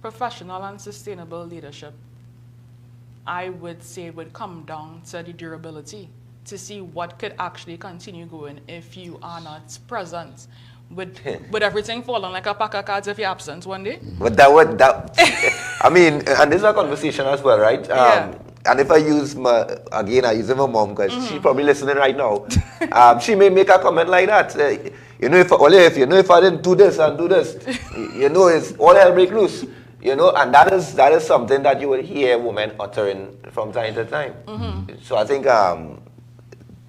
professional and sustainable leadership, I would say it would come down to the durability to see what could actually continue going if you are not present. With everything falling like a pack of cards if you're absent one day. But I mean, and this is a conversation as well, right? Yeah. And if I use I use my mom because she's probably listening right now. She may make a comment like that. If I didn't do this and do this, it's all hell break loose. And that is something that you will hear women uttering from time to time. So I think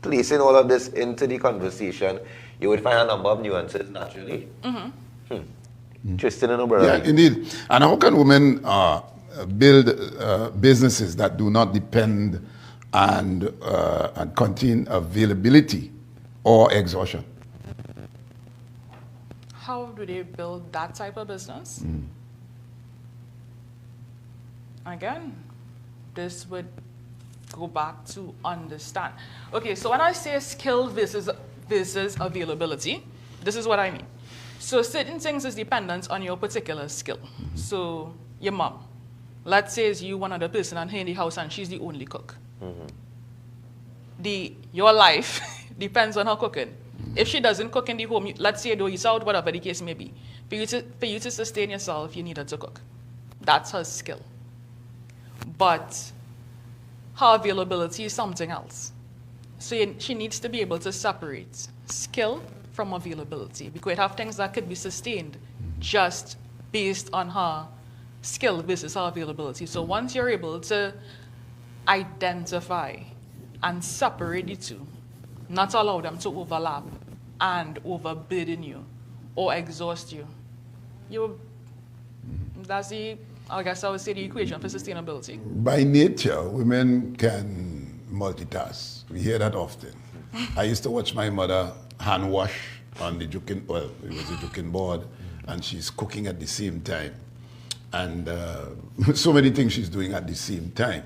placing all of this into the conversation, you would find a number of nuances naturally. Interesting, brother. Yeah, indeed. And how can women build businesses that do not depend on contain availability or exhaustion? How do they build that type of business? Again, this would go back to understand. Okay, so when I say skill versus availability, this is what I mean. So certain things is dependent on your particular skill. So your mom, let's say is you one other person and her in the house and she's the only cook. Your life depends on her cooking. If she doesn't cook in the home, let's say though it's out, whatever the case may be, for you to sustain yourself, you need her to cook. That's her skill. But her availability is something else. So she needs to be able to separate skill from availability, because we have things that could be sustained just based on her skill versus her availability. So once you're able to identify and separate the two, not allow them to overlap and overburden you or exhaust you, that's I guess I would say the equation for sustainability. By nature, women can multitask. We hear that often. I used to watch my mother hand wash on the juking, well, it was a juking board, and she's cooking at the same time. And so many things she's doing at the same time.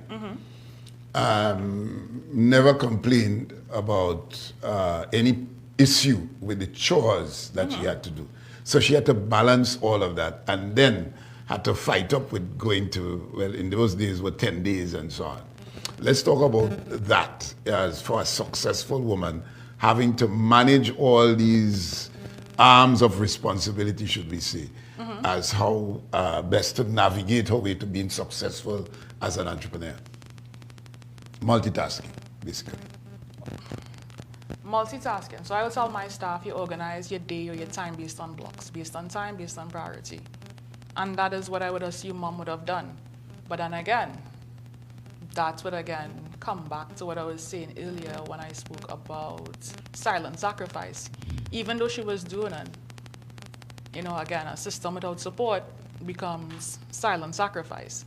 Never complained about any issue with the chores that she had to do. So she had to balance all of that, and then had to fight up with going to, well, in those days were 10 days and so on. Let's talk about that as for a successful woman, having to manage all these arms of responsibility, should we say, as how best to navigate her way to being successful as an entrepreneur. Multitasking, basically. Multitasking. So I will tell my staff, you organize your day or your time based on blocks, based on time, based on priority. And that is what I would assume mom would have done. But then again, that would again come back to what I was saying earlier when I spoke about silent sacrifice. Even though she was doing it, again, a system without support becomes silent sacrifice.